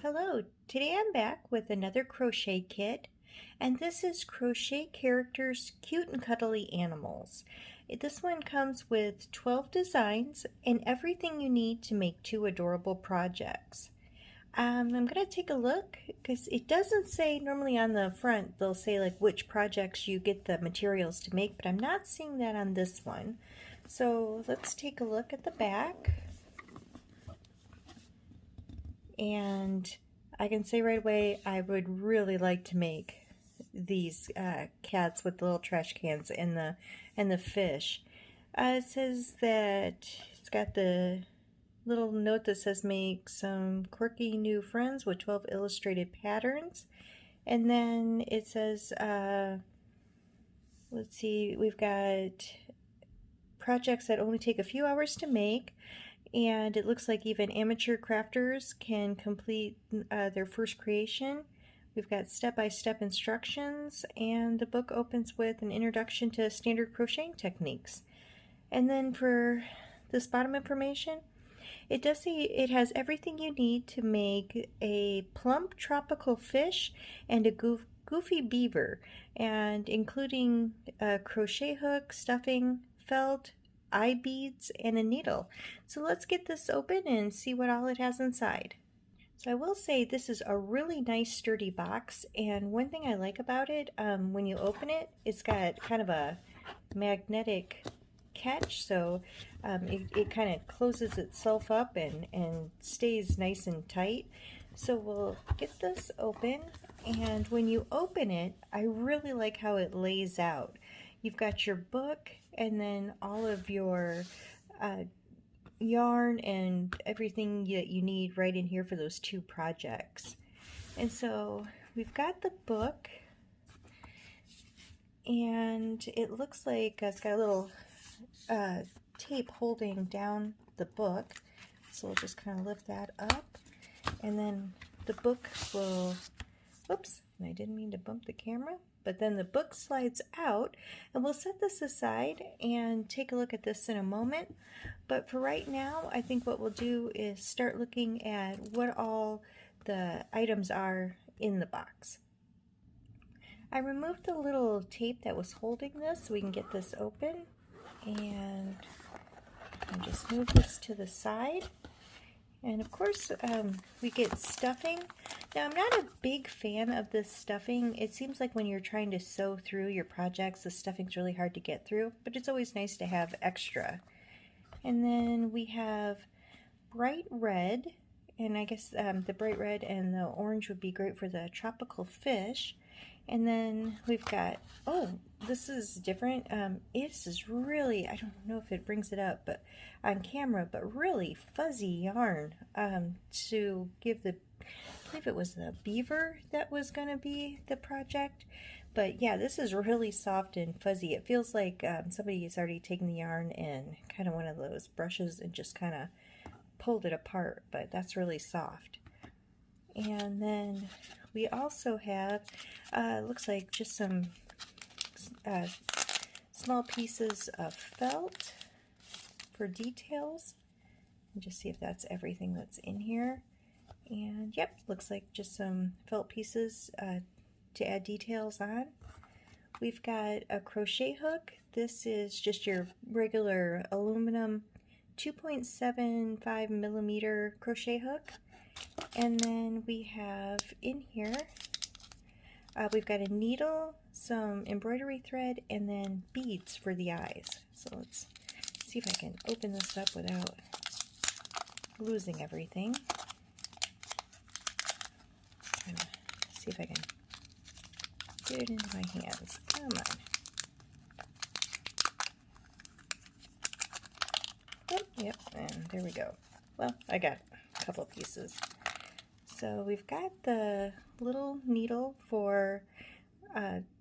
Hello, today I'm back with another crochet kit, and this is Crochet Characters Cute and Cuddly Animals. This one comes with 12 designs and everything you need to make 2 adorable projects. I'm going to take a look because it doesn't say, normally on the front they'll say like which projects you get the materials to make, but I'm not seeing that on this one. So let's take a look at the back. And I can say right away, I would really like to make these cats with the little trash cans and the fish. It says that it's got the little note that says make some quirky new friends with 12 illustrated patterns. And then it says, let's see, we've got projects that only take a few hours to make. And it looks like even amateur crafters can complete their first creation. We've got step-by-step instructions, and the book opens with an introduction to standard crocheting techniques. And then for this bottom information, it does say it has everything you need to make a plump tropical fish and a goofy beaver, and including a crochet hook, stuffing, felt, eye beads, and a needle. So let's get this open and see what all it has inside. So I will say this is a really nice sturdy box, and one thing I like about it, when you open it, it's got kind of a magnetic catch, so it kind of closes itself up and stays nice and tight. So we'll get this open, and when you open it, I really like how it lays out. You've got your book and then all of your yarn and everything that you need right in here for those 2 projects. And so we've got the book, and it looks like it's got a little tape holding down the book. So we'll just kind of lift that up, and then the book will, whoops, I didn't mean to bump the camera. But then the book slides out, and we'll set this aside and take a look at this in a moment. But for right now, I think what we'll do is start looking at what all the items are in the box. I removed the little tape that was holding this so we can get this open, and just move this to the side. And of course, we get stuffing. Now, I'm not a big fan of this stuffing. It seems like when you're trying to sew through your projects, the stuffing's really hard to get through, but it's always nice to have extra. And then we have bright red, and I guess the bright red and the orange would be great for the tropical fish. And then we've got, oh, this is different. This is really, I don't know if it brings it up but on camera, but really fuzzy yarn to give the, I believe it was the beaver that was going to be the project. But yeah, this is really soft and fuzzy. It feels like somebody has already taken the yarn and kind of one of those brushes and just kind of pulled it apart, but that's really soft. And then we also have, looks like just some small pieces of felt for details. And just see if that's everything that's in here. And yep, looks like just some felt pieces to add details on. We've got a crochet hook. This is just your regular aluminum 2.75 millimeter crochet hook. And then we have in here, we've got a needle, some embroidery thread, and then beads for the eyes. So let's see if I can open this up without losing everything. And see if I can get it into my hands. Come on. Oh, yep, and there we go. Well, I got a couple pieces. So we've got the little needle for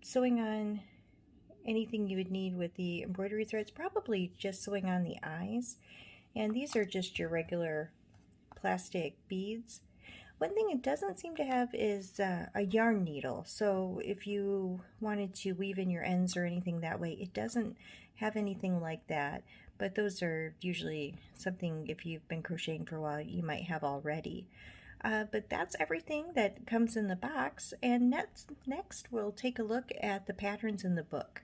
sewing on anything you would need with the embroidery threads, probably just sewing on the eyes. And these are just your regular plastic beads. One thing it doesn't seem to have is a yarn needle. So if you wanted to weave in your ends or anything that way, it doesn't have anything like that. But those are usually something, if you've been crocheting for a while, you might have already. But that's everything that comes in the box, and next we'll take a look at the patterns in the book.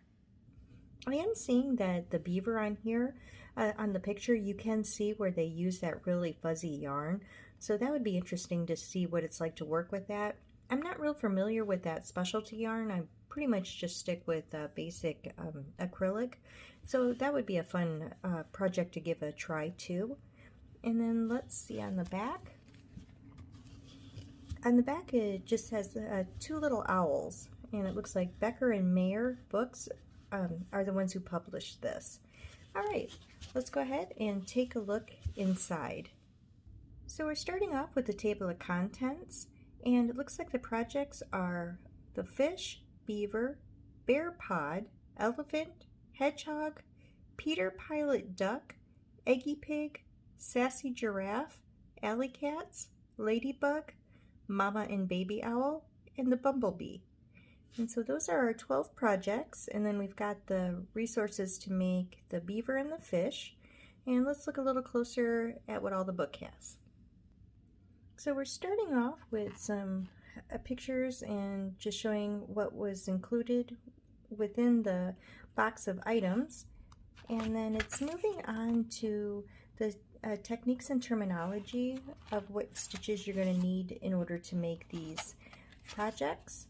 I am seeing that the beaver on here, on the picture, you can see where they use that really fuzzy yarn. So that would be interesting to see what it's like to work with that. I'm not real familiar with that specialty yarn. I pretty much just stick with basic acrylic. So that would be a fun project to give a try too. And then let's see on the back. On the back it just has two little owls, and it looks like Becker and Mayer Books are the ones who published this. Alright, let's go ahead and take a look inside. So we're starting off with the table of contents, and it looks like the projects are the fish, beaver, bear pod, elephant, hedgehog, Peter Pilot duck, eggy pig, sassy giraffe, alley cats, ladybug, mama and baby owl, and the bumblebee. And so those are our 12 projects, and then we've got the resources to make the beaver and the fish. And let's look a little closer at what all the book has. So we're starting off with some pictures and just showing what was included within the box of items. And then it's moving on to the techniques and terminology of what stitches you're going to need in order to make these projects.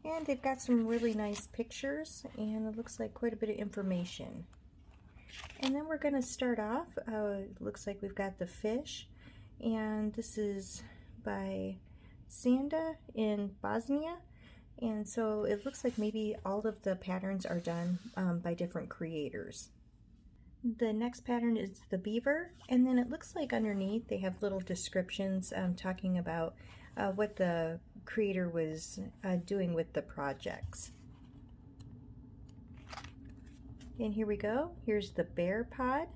And they've got some really nice pictures, and it looks like quite a bit of information. And then we're going to start off, it looks like we've got the fish, and this is by Sanda in Bosnia. And so it looks like maybe all of the patterns are done by different creators. The next pattern is the beaver, and then it looks like underneath they have little descriptions talking about what the creator was doing with the projects. And here we go. Here's the bear pod,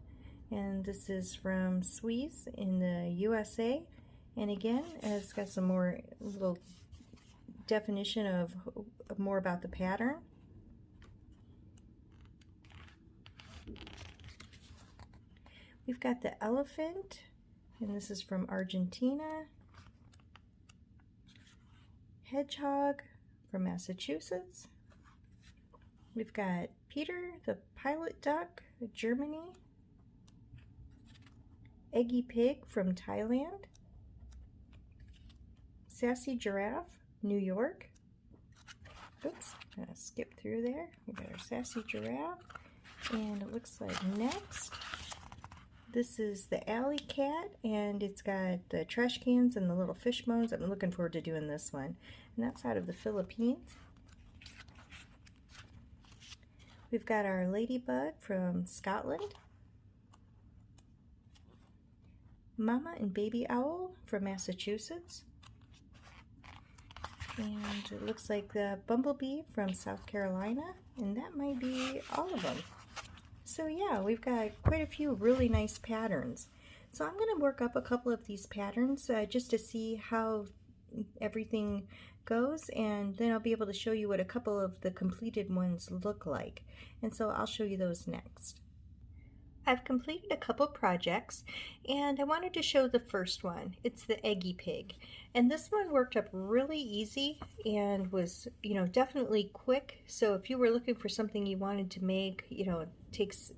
and this is from Swiss in the USA. And again, it's got some more little definition of more about the pattern. We've got the elephant, and this is from Argentina. Hedgehog from Massachusetts. We've got Peter the Pilot Duck, Germany. Eggy Pig from Thailand. Sassy Giraffe, New York. Oops, I'm gonna skip through there. We've got our Sassy Giraffe, and it looks like next, this is the alley cat, and it's got the trash cans and the little fish bones. I'm looking forward to doing this one. And that's out of the Philippines. We've got our ladybug from Scotland. Mama and baby owl from Massachusetts. And it looks like the bumblebee from South Carolina. And that might be all of them. So yeah, we've got quite a few really nice patterns. So I'm going to work up a couple of these patterns just to see how everything goes, and then I'll be able to show you what a couple of the completed ones look like. And so I'll show you those next. I've completed a couple projects, and I wanted to show the first one. It's the eggy pig, and this one worked up really easy and was, definitely quick. So if you were looking for something you wanted to make, it takes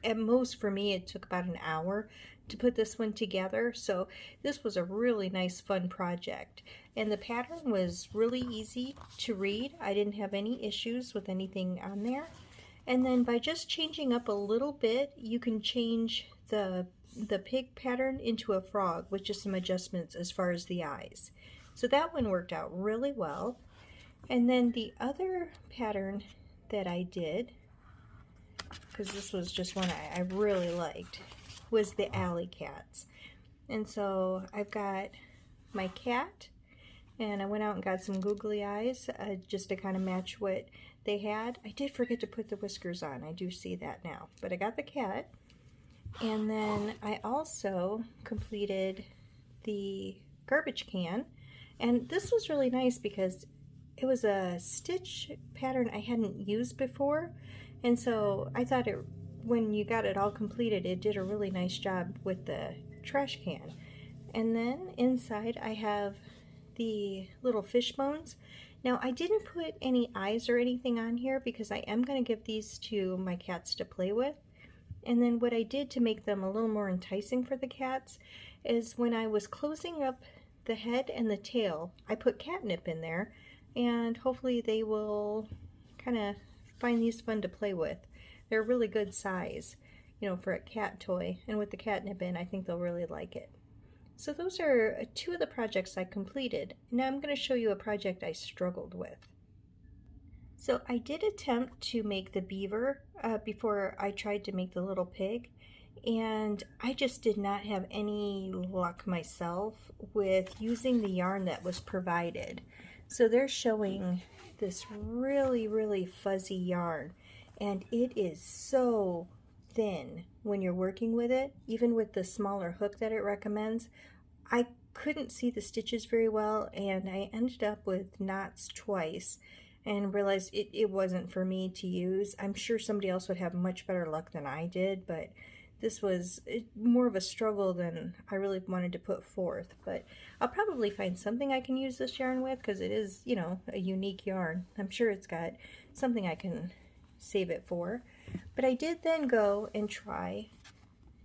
at most, for me, it took about an hour to put this one together. So this was a really nice, fun project, and the pattern was really easy to read. I didn't have any issues with anything on there. And then by just changing up a little bit, you can change the pig pattern into a frog with just some adjustments as far as the eyes. So that one worked out really well. And then the other pattern that I did, because this was just one I really liked, was the alley cats. And so I've got my cat, and I went out and got some googly eyes just to kind of match what they had. I did forget to put the whiskers on. I do see that now. But I got the cat. And then I also completed the garbage can. And this was really nice because it was a stitch pattern I hadn't used before. And so I thought when you got it all completed, it did a really nice job with the trash can. And then inside I have the little fish bones. Now I didn't put any eyes or anything on here because I am going to give these to my cats to play with. And then what I did to make them a little more enticing for the cats is when I was closing up the head and the tail, I put catnip in there, and hopefully they will kind of find these fun to play with. They're a really good size, you know, for a cat toy, and with the catnip in, I think they'll really like it. So those are two of the projects I completed. Now I'm going to show you a project I struggled with. So I did attempt to make the beaver before I tried to make the little pig, and I just did not have any luck myself with using the yarn that was provided. So they're showing this really fuzzy yarn, and it is so thin when you're working with it, even with the smaller hook that it recommends. I couldn't see the stitches very well, and I ended up with knots twice and realized it wasn't for me to use. I'm sure somebody else would have much better luck than I did, but this was more of a struggle than I really wanted to put forth. But I'll probably find something I can use this yarn with because it is, you know, a unique yarn. I'm sure it's got something I can save it for. But I did then go and try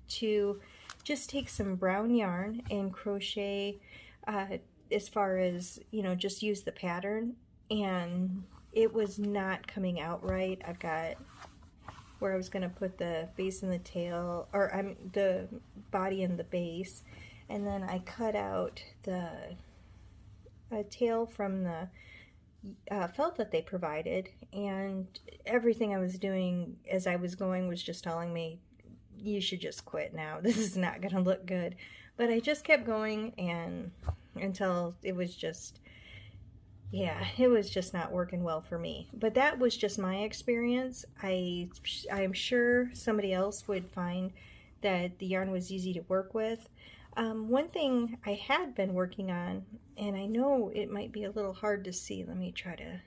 to just take some brown yarn and crochet as far as, you know, just use the pattern, and it was not coming out right. I've got where I was going to put the base and the tail, or the body and the base, and then I cut out the tail from the felt that they provided, and everything I was doing as I was going was just telling me, you should just quit now. This is not going to look good. But I just kept going, and until it was just, yeah, it was just not working well for me. But that was just my experience. I'm sure somebody else would find that the yarn was easy to work with. One thing I had been working on, and I know it might be a little hard to see. Let me try to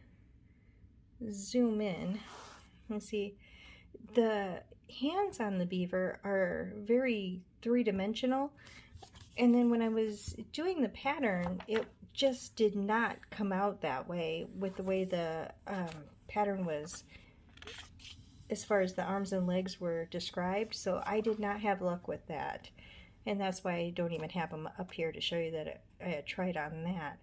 zoom in and see. The hands on the beaver are very three-dimensional, and then when I was doing the pattern, it just did not come out that way with the way the pattern was as far as the arms and legs were described. So I did not have luck with that, and that's why I don't even have them up here to show you that I had tried on that.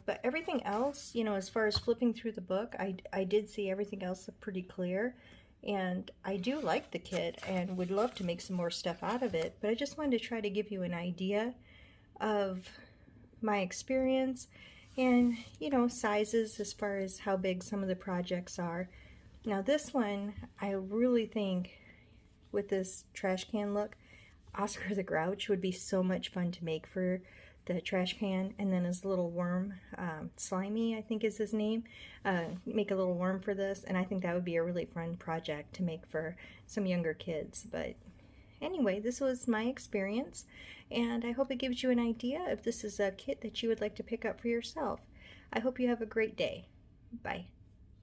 But everything else, you know, as far as flipping through the book, I did see everything else look pretty clear. And I do like the kit and would love to make some more stuff out of it, but I just wanted to try to give you an idea of my experience and, you know, sizes as far as how big some of the projects are. Now this one, I really think with this trash can look, Oscar the Grouch would be so much fun to make for the trash can, and then his little worm, Slimy I think is his name, make a little worm for this, and I think that would be a really fun project to make for some younger kids. But anyway, this was my experience, and I hope it gives you an idea if this is a kit that you would like to pick up for yourself. I hope you have a great day. Bye.